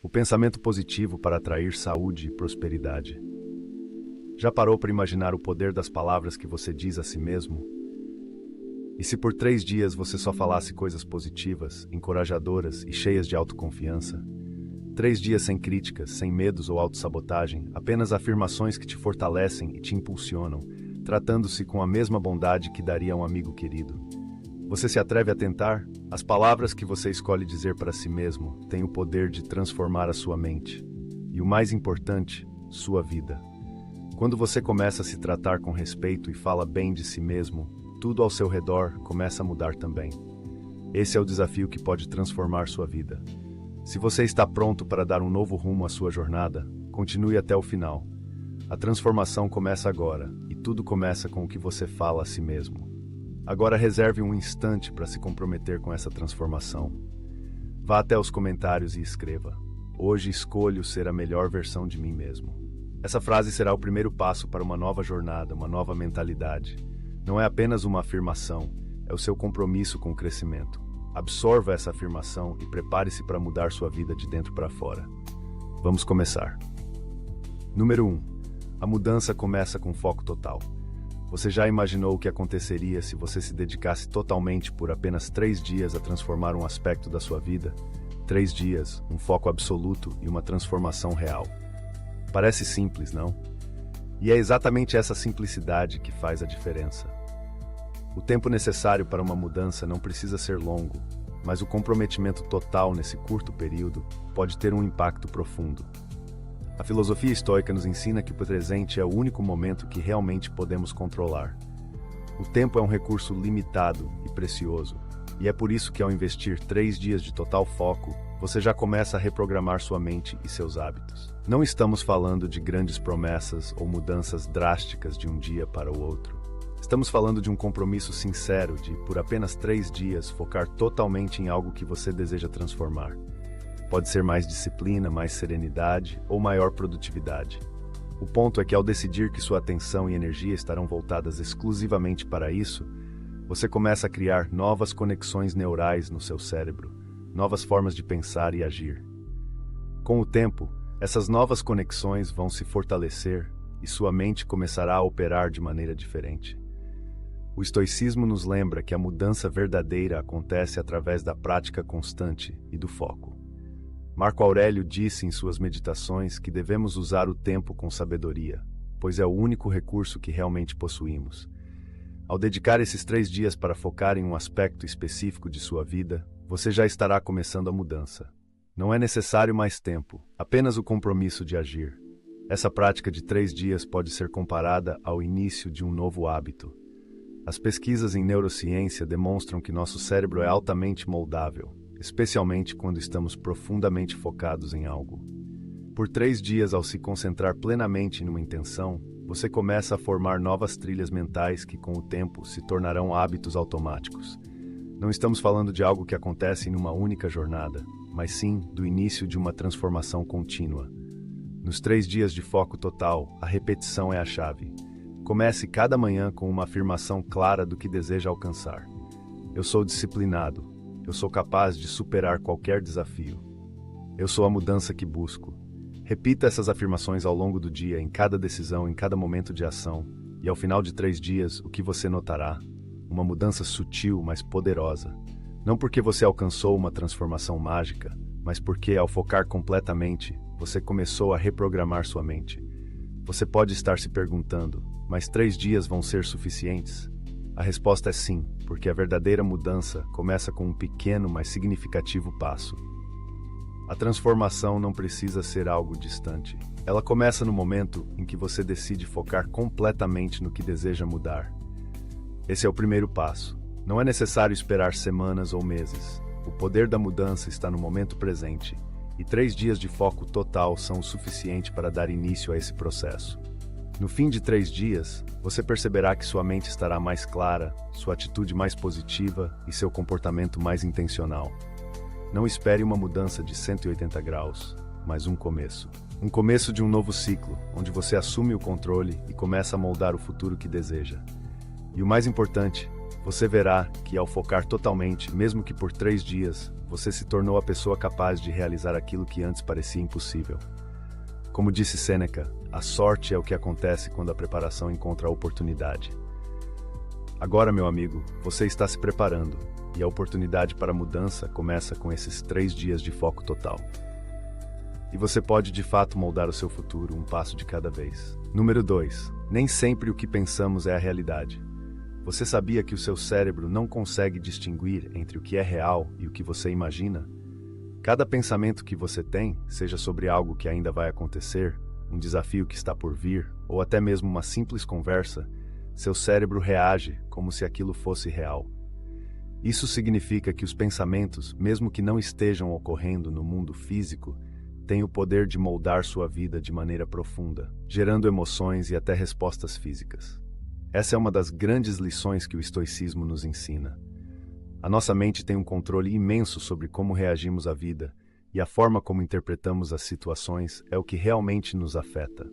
O pensamento positivo para atrair saúde e prosperidade. Já parou para imaginar o poder das palavras que você diz a si mesmo? E se por 3 dias você só falasse coisas positivas, encorajadoras e cheias de autoconfiança? 3 dias sem críticas, sem medos ou autossabotagem, apenas afirmações que te fortalecem e te impulsionam, tratando-se com a mesma bondade que daria a um amigo querido. Você se atreve a tentar? As palavras que você escolhe dizer para si mesmo têm o poder de transformar a sua mente. E o mais importante, sua vida. Quando você começa a se tratar com respeito e fala bem de si mesmo, tudo ao seu redor começa a mudar também. Esse é o desafio que pode transformar sua vida. Se você está pronto para dar um novo rumo à sua jornada, continue até o final. A transformação começa agora, e tudo começa com o que você fala a si mesmo. Agora reserve um instante para se comprometer com essa transformação. Vá até os comentários e escreva: "Hoje escolho ser a melhor versão de mim mesmo." Essa frase será o primeiro passo para uma nova jornada, uma nova mentalidade. Não é apenas uma afirmação, é o seu compromisso com o crescimento. Absorva essa afirmação e prepare-se para mudar sua vida de dentro para fora. Vamos começar. Número 1. A mudança começa com foco total. Você já imaginou o que aconteceria se você se dedicasse totalmente por apenas 3 dias a transformar um aspecto da sua vida? 3 dias, um foco absoluto e uma transformação real. Parece simples, não? E é exatamente essa simplicidade que faz a diferença. O tempo necessário para uma mudança não precisa ser longo, mas o comprometimento total nesse curto período pode ter um impacto profundo. A filosofia estoica nos ensina que o presente é o único momento que realmente podemos controlar. O tempo é um recurso limitado e precioso, e é por isso que ao investir 3 dias de total foco, você já começa a reprogramar sua mente e seus hábitos. Não estamos falando de grandes promessas ou mudanças drásticas de um dia para o outro. Estamos falando de um compromisso sincero de, por apenas 3 dias, focar totalmente em algo que você deseja transformar. Pode ser mais disciplina, mais serenidade ou maior produtividade. O ponto é que ao decidir que sua atenção e energia estarão voltadas exclusivamente para isso, você começa a criar novas conexões neurais no seu cérebro, novas formas de pensar e agir. Com o tempo, essas novas conexões vão se fortalecer e sua mente começará a operar de maneira diferente. O estoicismo nos lembra que a mudança verdadeira acontece através da prática constante e do foco. Marco Aurélio disse em suas meditações que devemos usar o tempo com sabedoria, pois é o único recurso que realmente possuímos. Ao dedicar esses 3 dias para focar em um aspecto específico de sua vida, você já estará começando a mudança. Não é necessário mais tempo, apenas o compromisso de agir. Essa prática de 3 dias pode ser comparada ao início de um novo hábito. As pesquisas em neurociência demonstram que nosso cérebro é altamente moldável, especialmente quando estamos profundamente focados em algo. Por 3 dias, ao se concentrar plenamente numa intenção, você começa a formar novas trilhas mentais que, com o tempo, se tornarão hábitos automáticos. Não estamos falando de algo que acontece em uma única jornada, mas sim do início de uma transformação contínua. Nos 3 dias de foco total, a repetição é a chave. Comece cada manhã com uma afirmação clara do que deseja alcançar. Eu sou disciplinado. Eu sou capaz de superar qualquer desafio. Eu sou a mudança que busco. Repita essas afirmações ao longo do dia, em cada decisão, em cada momento de ação, e ao final de 3 dias, o que você notará? Uma mudança sutil, mas poderosa. Não porque você alcançou uma transformação mágica, mas porque, ao focar completamente, você começou a reprogramar sua mente. Você pode estar se perguntando: mas 3 dias vão ser suficientes? A resposta é sim, porque a verdadeira mudança começa com um pequeno, mas significativo passo. A transformação não precisa ser algo distante. Ela começa no momento em que você decide focar completamente no que deseja mudar. Esse é o primeiro passo. Não é necessário esperar semanas ou meses. O poder da mudança está no momento presente, e 3 dias de foco total são o suficiente para dar início a esse processo. No fim de 3 dias, você perceberá que sua mente estará mais clara, sua atitude mais positiva e seu comportamento mais intencional. Não espere uma mudança de 180 graus, mas um começo. Um começo de um novo ciclo, onde você assume o controle e começa a moldar o futuro que deseja. E o mais importante, você verá que ao focar totalmente, mesmo que por 3 dias, você se tornou a pessoa capaz de realizar aquilo que antes parecia impossível. Como disse Sêneca, a sorte é o que acontece quando a preparação encontra a oportunidade. Agora, meu amigo, você está se preparando, e a oportunidade para a mudança começa com esses 3 dias de foco total. E você pode de fato moldar o seu futuro um passo de cada vez. Número 2. Nem sempre o que pensamos é a realidade. Você sabia que o seu cérebro não consegue distinguir entre o que é real e o que você imagina? Cada pensamento que você tem, seja sobre algo que ainda vai acontecer, um desafio que está por vir, ou até mesmo uma simples conversa, seu cérebro reage como se aquilo fosse real. Isso significa que os pensamentos, mesmo que não estejam ocorrendo no mundo físico, têm o poder de moldar sua vida de maneira profunda, gerando emoções e até respostas físicas. Essa é uma das grandes lições que o estoicismo nos ensina. A nossa mente tem um controle imenso sobre como reagimos à vida, e a forma como interpretamos as situações é o que realmente nos afeta.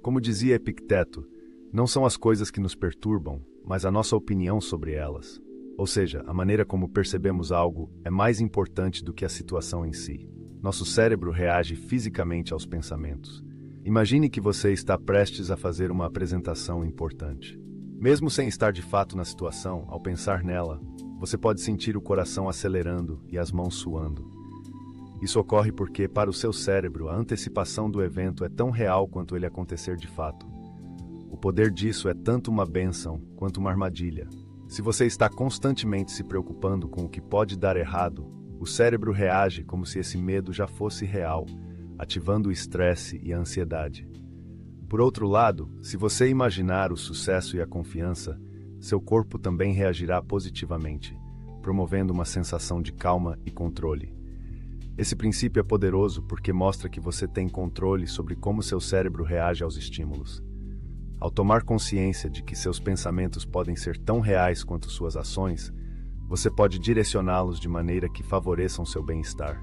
Como dizia Epicteto, não são as coisas que nos perturbam, mas a nossa opinião sobre elas. Ou seja, a maneira como percebemos algo é mais importante do que a situação em si. Nosso cérebro reage fisicamente aos pensamentos. Imagine que você está prestes a fazer uma apresentação importante. Mesmo sem estar de fato na situação, ao pensar nela, você pode sentir o coração acelerando e as mãos suando. Isso ocorre porque, para o seu cérebro, a antecipação do evento é tão real quanto ele acontecer de fato. O poder disso é tanto uma bênção quanto uma armadilha. Se você está constantemente se preocupando com o que pode dar errado, o cérebro reage como se esse medo já fosse real, ativando o estresse e a ansiedade. Por outro lado, se você imaginar o sucesso e a confiança, seu corpo também reagirá positivamente, promovendo uma sensação de calma e controle. Esse princípio é poderoso porque mostra que você tem controle sobre como seu cérebro reage aos estímulos. Ao tomar consciência de que seus pensamentos podem ser tão reais quanto suas ações, você pode direcioná-los de maneira que favoreçam seu bem-estar.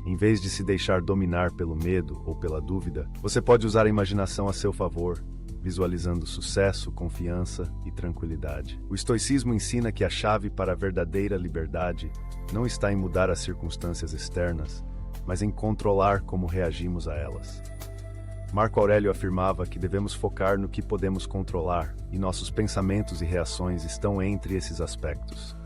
Em vez de se deixar dominar pelo medo ou pela dúvida, você pode usar a imaginação a seu favor, visualizando sucesso, confiança e tranquilidade. O estoicismo ensina que a chave para a verdadeira liberdade não está em mudar as circunstâncias externas, mas em controlar como reagimos a elas. Marco Aurélio afirmava que devemos focar no que podemos controlar, e nossos pensamentos e reações estão entre esses aspectos.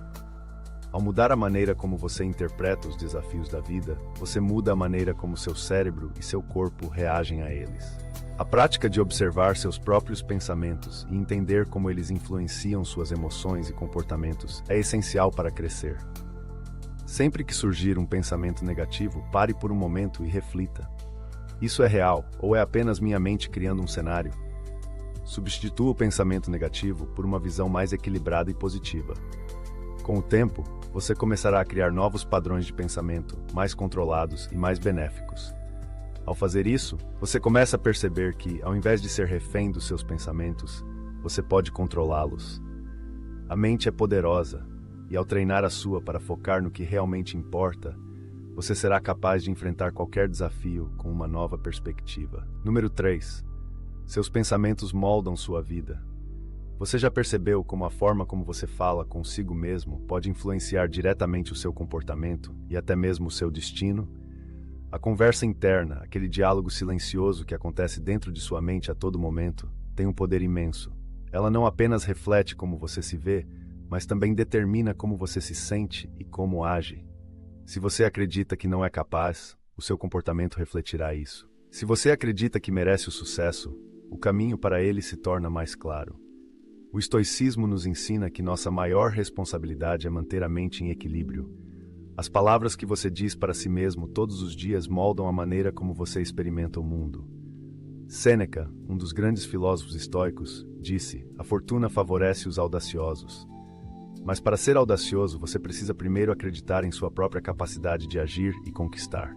Ao mudar a maneira como você interpreta os desafios da vida, você muda a maneira como seu cérebro e seu corpo reagem a eles. A prática de observar seus próprios pensamentos e entender como eles influenciam suas emoções e comportamentos é essencial para crescer. Sempre que surgir um pensamento negativo, pare por um momento e reflita. Isso é real ou é apenas minha mente criando um cenário? Substitua o pensamento negativo por uma visão mais equilibrada e positiva. Com o tempo, você começará a criar novos padrões de pensamento, mais controlados e mais benéficos. Ao fazer isso, você começa a perceber que, ao invés de ser refém dos seus pensamentos, você pode controlá-los. A mente é poderosa, e ao treinar a sua para focar no que realmente importa, você será capaz de enfrentar qualquer desafio com uma nova perspectiva. Número 3. Seus pensamentos moldam sua vida. Você já percebeu como a forma como você fala consigo mesmo pode influenciar diretamente o seu comportamento e até mesmo o seu destino? A conversa interna, aquele diálogo silencioso que acontece dentro de sua mente a todo momento, tem um poder imenso. Ela não apenas reflete como você se vê, mas também determina como você se sente e como age. Se você acredita que não é capaz, o seu comportamento refletirá isso. Se você acredita que merece o sucesso, o caminho para ele se torna mais claro. O estoicismo nos ensina que nossa maior responsabilidade é manter a mente em equilíbrio. As palavras que você diz para si mesmo todos os dias moldam a maneira como você experimenta o mundo. Sêneca, um dos grandes filósofos estoicos, disse: "A fortuna favorece os audaciosos." Mas para ser audacioso, você precisa primeiro acreditar em sua própria capacidade de agir e conquistar.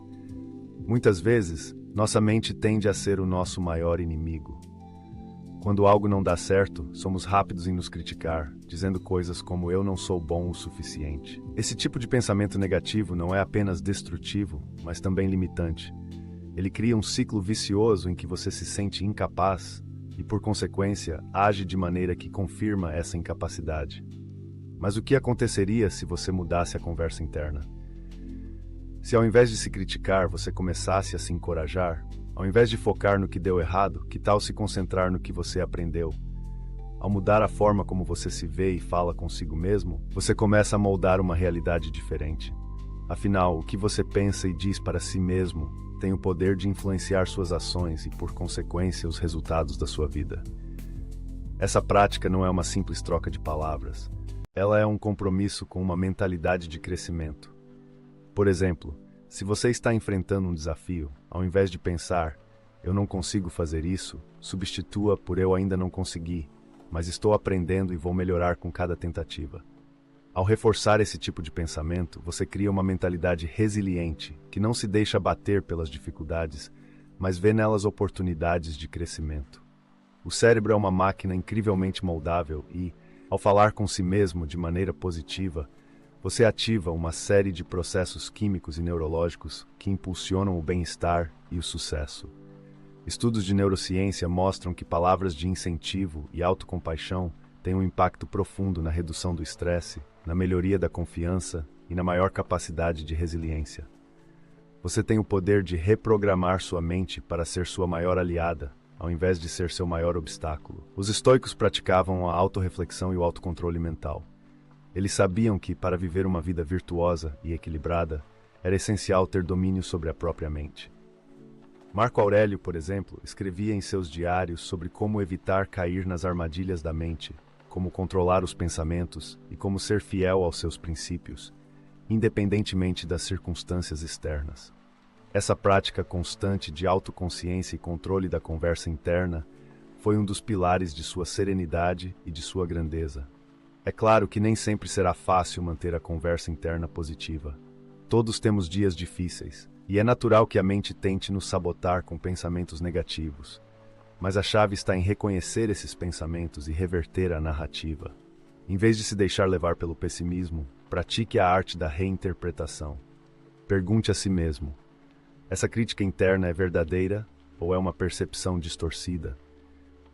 Muitas vezes, nossa mente tende a ser o nosso maior inimigo. Quando algo não dá certo, somos rápidos em nos criticar, dizendo coisas como "eu não sou bom o suficiente." Esse tipo de pensamento negativo não é apenas destrutivo, mas também limitante. Ele cria um ciclo vicioso em que você se sente incapaz e, por consequência, age de maneira que confirma essa incapacidade. Mas o que aconteceria se você mudasse a conversa interna? Se ao invés de se criticar, você começasse a se encorajar, ao invés de focar no que deu errado, que tal se concentrar no que você aprendeu? Ao mudar a forma como você se vê e fala consigo mesmo, você começa a moldar uma realidade diferente. Afinal, o que você pensa e diz para si mesmo tem o poder de influenciar suas ações e, por consequência, os resultados da sua vida. Essa prática não é uma simples troca de palavras. Ela é um compromisso com uma mentalidade de crescimento. Por exemplo, se você está enfrentando um desafio, ao invés de pensar, eu não consigo fazer isso, substitua por eu ainda não consegui, mas estou aprendendo e vou melhorar com cada tentativa. Ao reforçar esse tipo de pensamento, você cria uma mentalidade resiliente, que não se deixa abater pelas dificuldades, mas vê nelas oportunidades de crescimento. O cérebro é uma máquina incrivelmente moldável e, ao falar com si mesmo de maneira positiva, você ativa uma série de processos químicos e neurológicos que impulsionam o bem-estar e o sucesso. Estudos de neurociência mostram que palavras de incentivo e autocompaixão têm um impacto profundo na redução do estresse, na melhoria da confiança e na maior capacidade de resiliência. Você tem o poder de reprogramar sua mente para ser sua maior aliada, ao invés de ser seu maior obstáculo. Os estoicos praticavam a autorreflexão e o autocontrole mental. Eles sabiam que, para viver uma vida virtuosa e equilibrada, era essencial ter domínio sobre a própria mente. Marco Aurélio, por exemplo, escrevia em seus diários sobre como evitar cair nas armadilhas da mente, como controlar os pensamentos e como ser fiel aos seus princípios, independentemente das circunstâncias externas. Essa prática constante de autoconsciência e controle da conversa interna foi um dos pilares de sua serenidade e de sua grandeza. É claro que nem sempre será fácil manter a conversa interna positiva. Todos temos dias difíceis, e é natural que a mente tente nos sabotar com pensamentos negativos. Mas a chave está em reconhecer esses pensamentos e reverter a narrativa. Em vez de se deixar levar pelo pessimismo, pratique a arte da reinterpretação. Pergunte a si mesmo: essa crítica interna é verdadeira ou é uma percepção distorcida?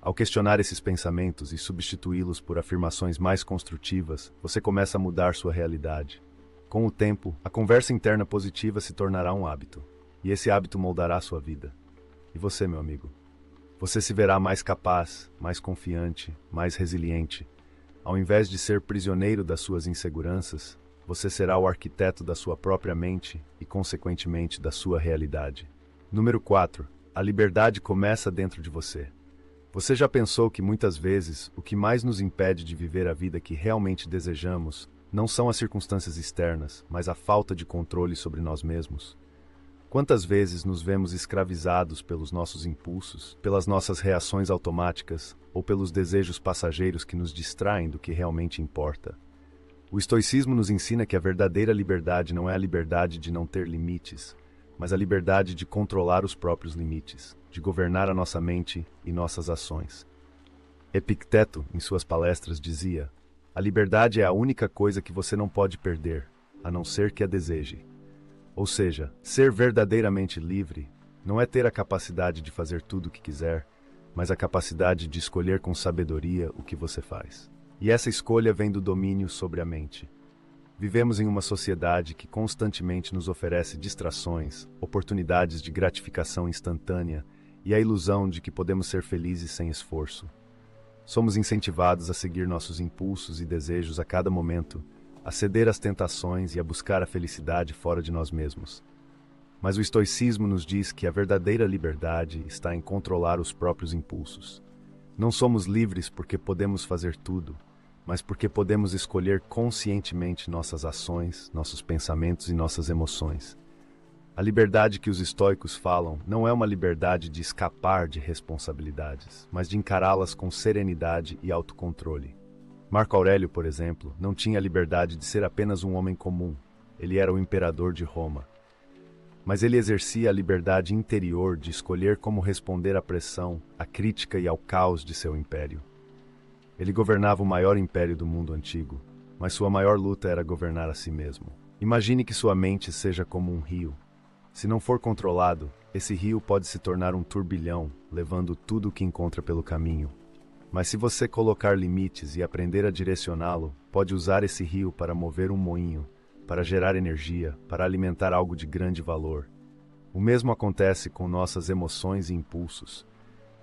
Ao questionar esses pensamentos e substituí-los por afirmações mais construtivas, você começa a mudar sua realidade. Com o tempo, a conversa interna positiva se tornará um hábito, e esse hábito moldará sua vida. E você, meu amigo? Você se verá mais capaz, mais confiante, mais resiliente. Ao invés de ser prisioneiro das suas inseguranças, você será o arquiteto da sua própria mente e, consequentemente, da sua realidade. Número 4. A liberdade começa dentro de você. Você já pensou que muitas vezes o que mais nos impede de viver a vida que realmente desejamos não são as circunstâncias externas, mas a falta de controle sobre nós mesmos? Quantas vezes nos vemos escravizados pelos nossos impulsos, pelas nossas reações automáticas ou pelos desejos passageiros que nos distraem do que realmente importa? O estoicismo nos ensina que a verdadeira liberdade não é a liberdade de não ter limites, mas a liberdade de controlar os próprios limites, de governar a nossa mente e nossas ações. Epicteto, em suas palestras, dizia: a liberdade é a única coisa que você não pode perder, a não ser que a deseje. Ou seja, ser verdadeiramente livre não é ter a capacidade de fazer tudo o que quiser, mas a capacidade de escolher com sabedoria o que você faz. E essa escolha vem do domínio sobre a mente. Vivemos em uma sociedade que constantemente nos oferece distrações, oportunidades de gratificação instantânea e a ilusão de que podemos ser felizes sem esforço. Somos incentivados a seguir nossos impulsos e desejos a cada momento, a ceder às tentações e a buscar a felicidade fora de nós mesmos. Mas o estoicismo nos diz que a verdadeira liberdade está em controlar os próprios impulsos. Não somos livres porque podemos fazer tudo, mas porque podemos escolher conscientemente nossas ações, nossos pensamentos e nossas emoções. A liberdade que os estoicos falam não é uma liberdade de escapar de responsabilidades, mas de encará-las com serenidade e autocontrole. Marco Aurélio, por exemplo, não tinha a liberdade de ser apenas um homem comum. Ele era o imperador de Roma. Mas ele exercia a liberdade interior de escolher como responder à pressão, à crítica e ao caos de seu império. Ele governava o maior império do mundo antigo, mas sua maior luta era governar a si mesmo. Imagine que sua mente seja como um rio. Se não for controlado, esse rio pode se tornar um turbilhão, levando tudo o que encontra pelo caminho. Mas se você colocar limites e aprender a direcioná-lo, pode usar esse rio para mover um moinho, para gerar energia, para alimentar algo de grande valor. O mesmo acontece com nossas emoções e impulsos.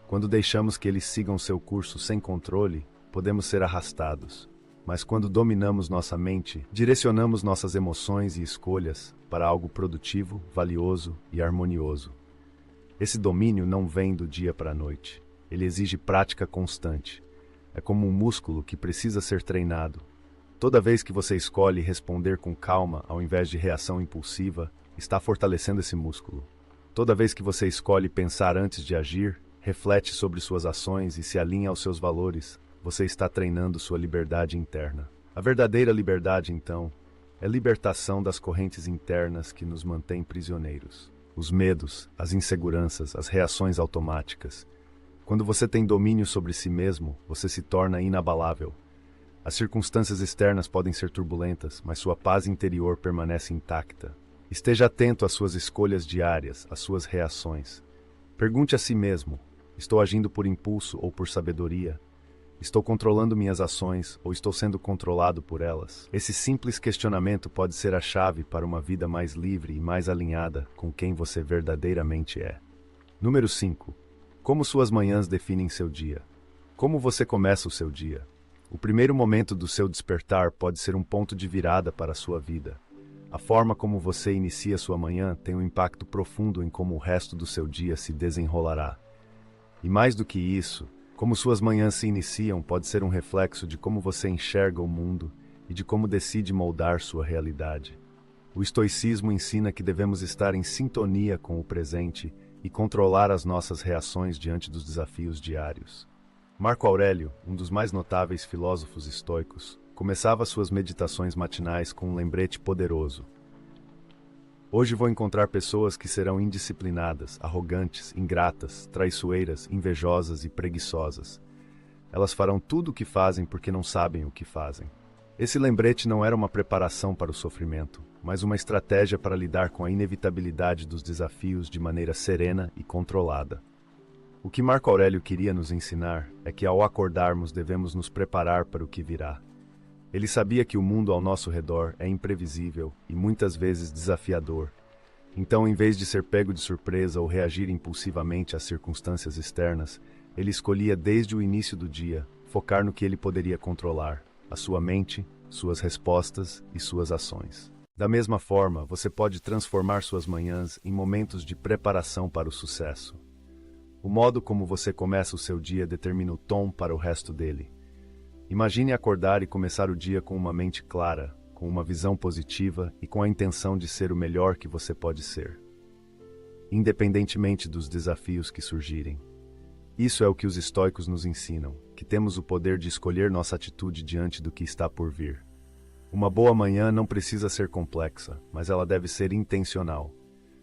Quando deixamos que eles sigam seu curso sem controle, podemos ser arrastados. Mas quando dominamos nossa mente, direcionamos nossas emoções e escolhas para algo produtivo, valioso e harmonioso. Esse domínio não vem do dia para a noite. Ele exige prática constante. É como um músculo que precisa ser treinado. Toda vez que você escolhe responder com calma ao invés de reação impulsiva, está fortalecendo esse músculo. Toda vez que você escolhe pensar antes de agir, reflete sobre suas ações e se alinha aos seus valores, você está treinando sua liberdade interna. A verdadeira liberdade, então, é libertação das correntes internas que nos mantêm prisioneiros. Os medos, as inseguranças, as reações automáticas. Quando você tem domínio sobre si mesmo, você se torna inabalável. As circunstâncias externas podem ser turbulentas, mas sua paz interior permanece intacta. Esteja atento às suas escolhas diárias, às suas reações. Pergunte a si mesmo: estou agindo por impulso ou por sabedoria? Estou controlando minhas ações ou estou sendo controlado por elas? Esse simples questionamento pode ser a chave para uma vida mais livre e mais alinhada com quem você verdadeiramente é. Número 5. Como suas manhãs definem seu dia? Como você começa o seu dia? O primeiro momento do seu despertar pode ser um ponto de virada para a sua vida. A forma como você inicia sua manhã tem um impacto profundo em como o resto do seu dia se desenrolará. E mais do que isso, como suas manhãs se iniciam pode ser um reflexo de como você enxerga o mundo e de como decide moldar sua realidade. O estoicismo ensina que devemos estar em sintonia com o presente e controlar as nossas reações diante dos desafios diários. Marco Aurélio, um dos mais notáveis filósofos estoicos, começava suas meditações matinais com um lembrete poderoso. Hoje vou encontrar pessoas que serão indisciplinadas, arrogantes, ingratas, traiçoeiras, invejosas e preguiçosas. Elas farão tudo o que fazem porque não sabem o que fazem. Esse lembrete não era uma preparação para o sofrimento, mas uma estratégia para lidar com a inevitabilidade dos desafios de maneira serena e controlada. O que Marco Aurélio queria nos ensinar é que ao acordarmos devemos nos preparar para o que virá. Ele sabia que o mundo ao nosso redor é imprevisível e muitas vezes desafiador. Então, em vez de ser pego de surpresa ou reagir impulsivamente às circunstâncias externas, ele escolhia desde o início do dia focar no que ele poderia controlar: a sua mente, suas respostas e suas ações. Da mesma forma, você pode transformar suas manhãs em momentos de preparação para o sucesso. O modo como você começa o seu dia determina o tom para o resto dele. Imagine acordar e começar o dia com uma mente clara, com uma visão positiva e com a intenção de ser o melhor que você pode ser, independentemente dos desafios que surgirem. Isso é o que os estoicos nos ensinam, que temos o poder de escolher nossa atitude diante do que está por vir. Uma boa manhã não precisa ser complexa, mas ela deve ser intencional.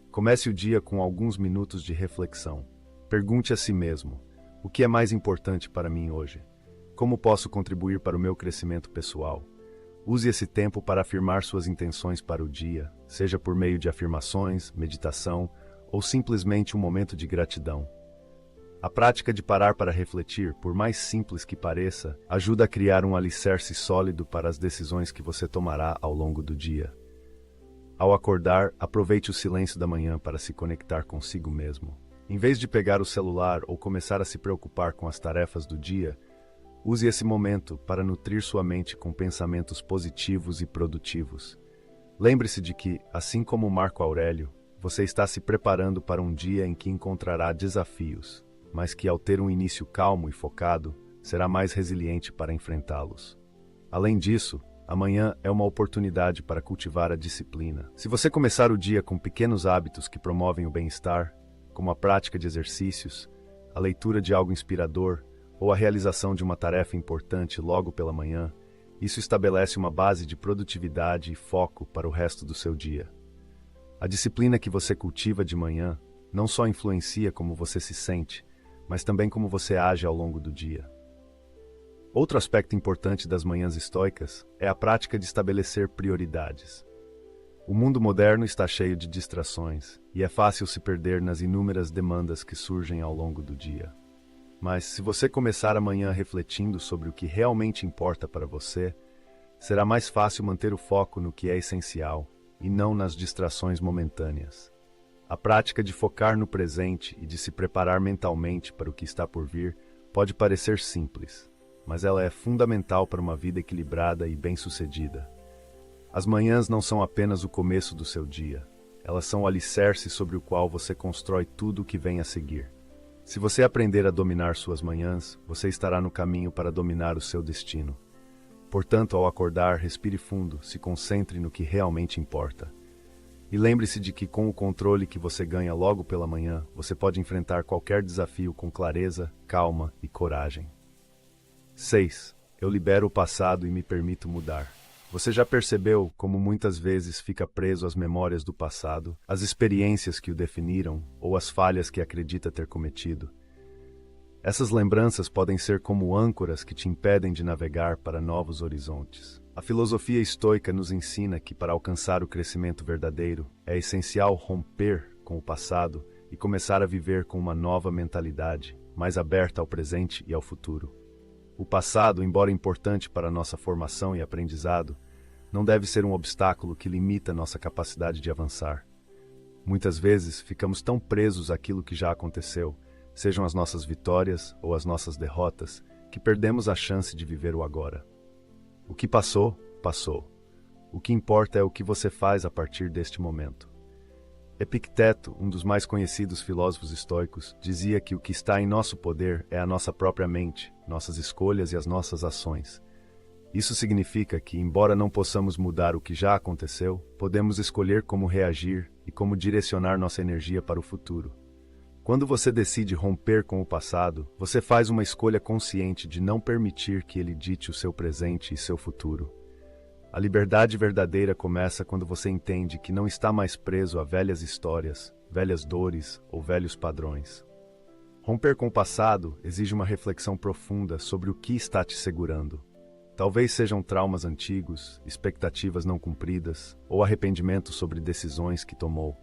Comece o dia com alguns minutos de reflexão. Pergunte a si mesmo: o que é mais importante para mim hoje? Como posso contribuir para o meu crescimento pessoal? Use esse tempo para afirmar suas intenções para o dia, seja por meio de afirmações, meditação ou simplesmente um momento de gratidão. A prática de parar para refletir, por mais simples que pareça, ajuda a criar um alicerce sólido para as decisões que você tomará ao longo do dia. Ao acordar, aproveite o silêncio da manhã para se conectar consigo mesmo. Em vez de pegar o celular ou começar a se preocupar com as tarefas do dia, use esse momento para nutrir sua mente com pensamentos positivos e produtivos. Lembre-se de que, assim como Marco Aurélio, você está se preparando para um dia em que encontrará desafios, mas que, ao ter um início calmo e focado, será mais resiliente para enfrentá-los. Além disso, amanhã é uma oportunidade para cultivar a disciplina. Se você começar o dia com pequenos hábitos que promovem o bem-estar, como a prática de exercícios, a leitura de algo inspirador, ou a realização de uma tarefa importante logo pela manhã, isso estabelece uma base de produtividade e foco para o resto do seu dia. A disciplina que você cultiva de manhã não só influencia como você se sente, mas também como você age ao longo do dia. Outro aspecto importante das manhãs estoicas é a prática de estabelecer prioridades. O mundo moderno está cheio de distrações, e é fácil se perder nas inúmeras demandas que surgem ao longo do dia. Mas, se você começar amanhã refletindo sobre o que realmente importa para você, será mais fácil manter o foco no que é essencial e não nas distrações momentâneas. A prática de focar no presente e de se preparar mentalmente para o que está por vir pode parecer simples, mas ela é fundamental para uma vida equilibrada e bem-sucedida. As manhãs não são apenas o começo do seu dia, elas são o alicerce sobre o qual você constrói tudo o que vem a seguir. Se você aprender a dominar suas manhãs, você estará no caminho para dominar o seu destino. Portanto, ao acordar, respire fundo, se concentre no que realmente importa. E lembre-se de que com o controle que você ganha logo pela manhã, você pode enfrentar qualquer desafio com clareza, calma e coragem. 6. Eu libero o passado e me permito mudar. Você já percebeu como muitas vezes fica preso às memórias do passado, às experiências que o definiram ou às falhas que acredita ter cometido? Essas lembranças podem ser como âncoras que te impedem de navegar para novos horizontes. A filosofia estoica nos ensina que para alcançar o crescimento verdadeiro, é essencial romper com o passado e começar a viver com uma nova mentalidade, mais aberta ao presente e ao futuro. O passado, embora importante para nossa formação e aprendizado, não deve ser um obstáculo que limita nossa capacidade de avançar. Muitas vezes ficamos tão presos àquilo que já aconteceu, sejam as nossas vitórias ou as nossas derrotas, que perdemos a chance de viver o agora. O que passou, passou. O que importa é o que você faz a partir deste momento. Epicteto, um dos mais conhecidos filósofos estoicos, dizia que o que está em nosso poder é a nossa própria mente, nossas escolhas e as nossas ações. Isso significa que, embora não possamos mudar o que já aconteceu, podemos escolher como reagir e como direcionar nossa energia para o futuro. Quando você decide romper com o passado, você faz uma escolha consciente de não permitir que ele dite o seu presente e seu futuro. A liberdade verdadeira começa quando você entende que não está mais preso a velhas histórias, velhas dores ou velhos padrões. Romper com o passado exige uma reflexão profunda sobre o que está te segurando. Talvez sejam traumas antigos, expectativas não cumpridas ou arrependimento sobre decisões que tomou.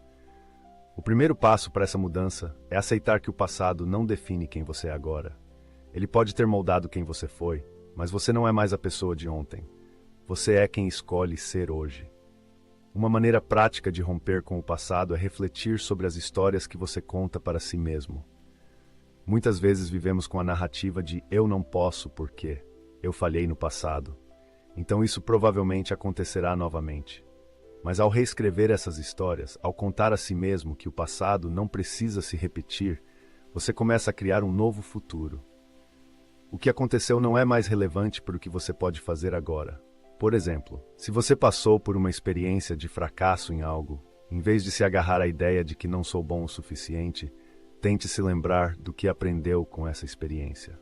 O primeiro passo para essa mudança é aceitar que o passado não define quem você é agora. Ele pode ter moldado quem você foi, mas você não é mais a pessoa de ontem. Você é quem escolhe ser hoje. Uma maneira prática de romper com o passado é refletir sobre as histórias que você conta para si mesmo. Muitas vezes vivemos com a narrativa de "eu não posso porque eu falhei no passado", então isso provavelmente acontecerá novamente. Mas ao reescrever essas histórias, ao contar a si mesmo que o passado não precisa se repetir, você começa a criar um novo futuro. O que aconteceu não é mais relevante para o que você pode fazer agora. Por exemplo, se você passou por uma experiência de fracasso em algo, em vez de se agarrar à ideia de que não sou bom o suficiente, tente se lembrar do que aprendeu com essa experiência.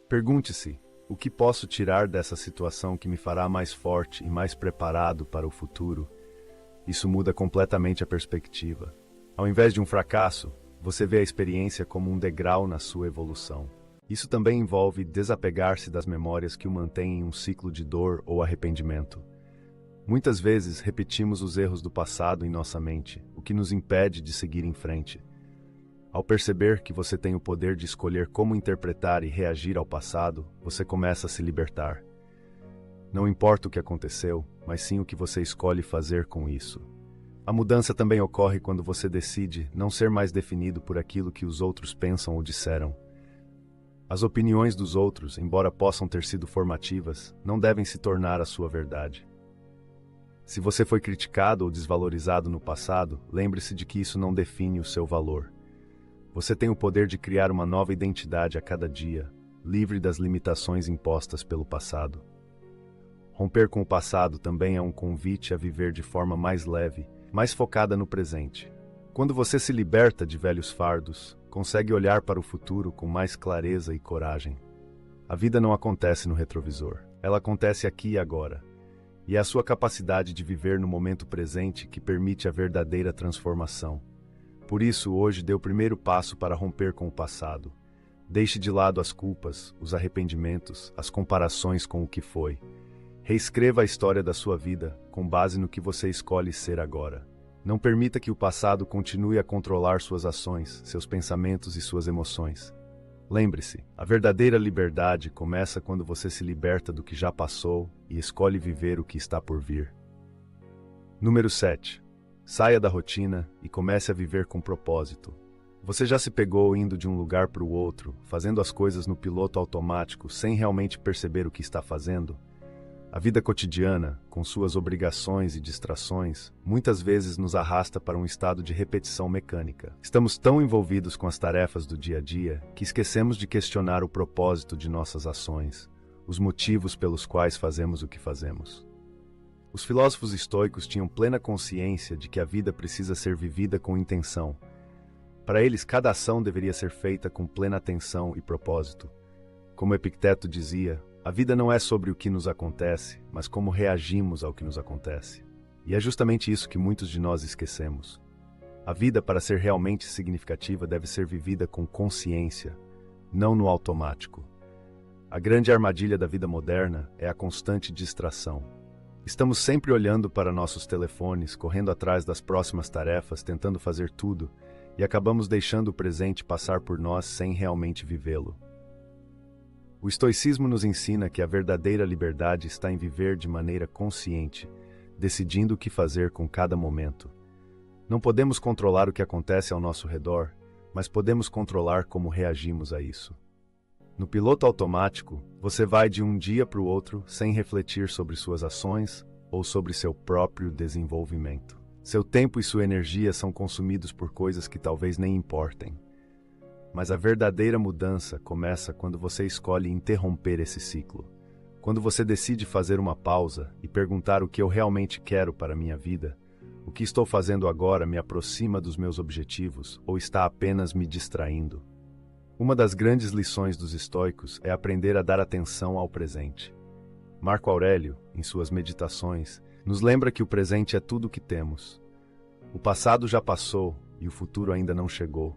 Pergunte-se: o que posso tirar dessa situação que me fará mais forte e mais preparado para o futuro? Isso muda completamente a perspectiva. Ao invés de um fracasso, você vê a experiência como um degrau na sua evolução. Isso também envolve desapegar-se das memórias que o mantêm em um ciclo de dor ou arrependimento. Muitas vezes repetimos os erros do passado em nossa mente, o que nos impede de seguir em frente. Ao perceber que você tem o poder de escolher como interpretar e reagir ao passado, você começa a se libertar. Não importa o que aconteceu, mas sim o que você escolhe fazer com isso. A mudança também ocorre quando você decide não ser mais definido por aquilo que os outros pensam ou disseram. As opiniões dos outros, embora possam ter sido formativas, não devem se tornar a sua verdade. Se você foi criticado ou desvalorizado no passado, lembre-se de que isso não define o seu valor. Você tem o poder de criar uma nova identidade a cada dia, livre das limitações impostas pelo passado. Romper com o passado também é um convite a viver de forma mais leve, mais focada no presente. Quando você se liberta de velhos fardos, consegue olhar para o futuro com mais clareza e coragem. A vida não acontece no retrovisor, ela acontece aqui e agora. E é a sua capacidade de viver no momento presente que permite a verdadeira transformação. Por isso, hoje dê o primeiro passo para romper com o passado. Deixe de lado as culpas, os arrependimentos, as comparações com o que foi. Reescreva a história da sua vida, com base no que você escolhe ser agora. Não permita que o passado continue a controlar suas ações, seus pensamentos e suas emoções. Lembre-se, a verdadeira liberdade começa quando você se liberta do que já passou e escolhe viver o que está por vir. Número 7. Saia da rotina e comece a viver com propósito. Você já se pegou indo de um lugar para o outro, fazendo as coisas no piloto automático sem realmente perceber o que está fazendo? A vida cotidiana, com suas obrigações e distrações, muitas vezes nos arrasta para um estado de repetição mecânica. Estamos tão envolvidos com as tarefas do dia a dia que esquecemos de questionar o propósito de nossas ações, os motivos pelos quais fazemos o que fazemos. Os filósofos estoicos tinham plena consciência de que a vida precisa ser vivida com intenção. Para eles, cada ação deveria ser feita com plena atenção e propósito. Como Epicteto dizia, a vida não é sobre o que nos acontece, mas como reagimos ao que nos acontece. E é justamente isso que muitos de nós esquecemos. A vida, para ser realmente significativa, deve ser vivida com consciência, não no automático. A grande armadilha da vida moderna é a constante distração. Estamos sempre olhando para nossos telefones, correndo atrás das próximas tarefas, tentando fazer tudo, e acabamos deixando o presente passar por nós sem realmente vivê-lo. O estoicismo nos ensina que a verdadeira liberdade está em viver de maneira consciente, decidindo o que fazer com cada momento. Não podemos controlar o que acontece ao nosso redor, mas podemos controlar como reagimos a isso. No piloto automático, você vai de um dia para o outro sem refletir sobre suas ações ou sobre seu próprio desenvolvimento. Seu tempo e sua energia são consumidos por coisas que talvez nem importem. Mas a verdadeira mudança começa quando você escolhe interromper esse ciclo. Quando você decide fazer uma pausa e perguntar o que eu realmente quero para a minha vida, o que estou fazendo agora me aproxima dos meus objetivos ou está apenas me distraindo? Uma das grandes lições dos estoicos é aprender a dar atenção ao presente. Marco Aurélio, em suas meditações, nos lembra que o presente é tudo o que temos. O passado já passou e o futuro ainda não chegou.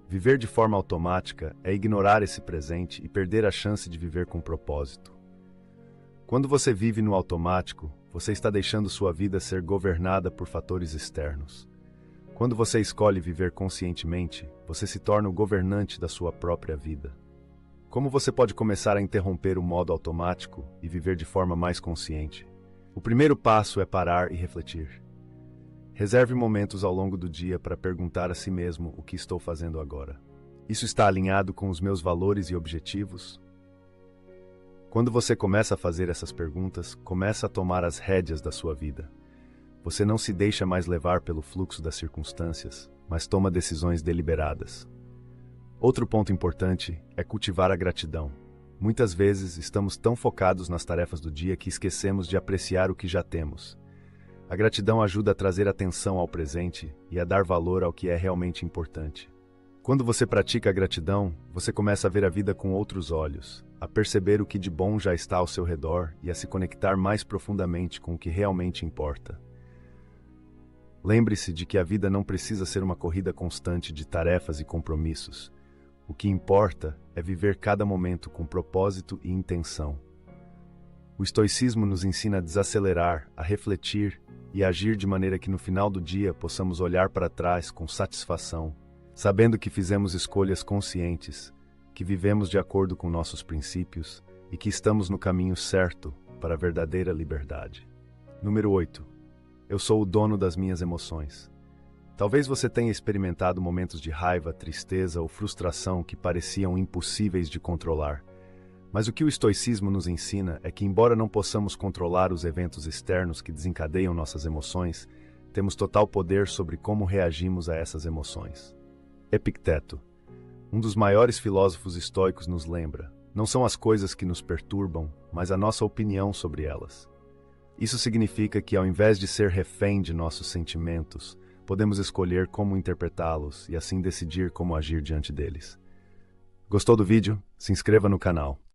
Viver de forma automática é ignorar esse presente e perder a chance de viver com propósito. Quando você vive no automático, você está deixando sua vida ser governada por fatores externos. Quando você escolhe viver conscientemente, você se torna o governante da sua própria vida. Como você pode começar a interromper o modo automático e viver de forma mais consciente? O primeiro passo é parar e refletir. Reserve momentos ao longo do dia para perguntar a si mesmo o que estou fazendo agora. Isso está alinhado com os meus valores e objetivos? Quando você começa a fazer essas perguntas, começa a tomar as rédeas da sua vida. Você não se deixa mais levar pelo fluxo das circunstâncias, mas toma decisões deliberadas. Outro ponto importante é cultivar a gratidão. Muitas vezes estamos tão focados nas tarefas do dia que esquecemos de apreciar o que já temos. A gratidão ajuda a trazer atenção ao presente e a dar valor ao que é realmente importante. Quando você pratica a gratidão, você começa a ver a vida com outros olhos, a perceber o que de bom já está ao seu redor e a se conectar mais profundamente com o que realmente importa. Lembre-se de que a vida não precisa ser uma corrida constante de tarefas e compromissos. O que importa é viver cada momento com propósito e intenção. O estoicismo nos ensina a desacelerar, a refletir e agir de maneira que no final do dia possamos olhar para trás com satisfação, sabendo que fizemos escolhas conscientes, que vivemos de acordo com nossos princípios e que estamos no caminho certo para a verdadeira liberdade. Número 8. Eu sou o dono das minhas emoções. Talvez você tenha experimentado momentos de raiva, tristeza ou frustração que pareciam impossíveis de controlar. Mas o que o estoicismo nos ensina é que, embora não possamos controlar os eventos externos que desencadeiam nossas emoções, temos total poder sobre como reagimos a essas emoções. Epicteto, um dos maiores filósofos estoicos, nos lembra: não são as coisas que nos perturbam, mas a nossa opinião sobre elas. Isso significa que, ao invés de ser refém de nossos sentimentos, podemos escolher como interpretá-los e assim decidir como agir diante deles. Gostou do vídeo? Se inscreva no canal.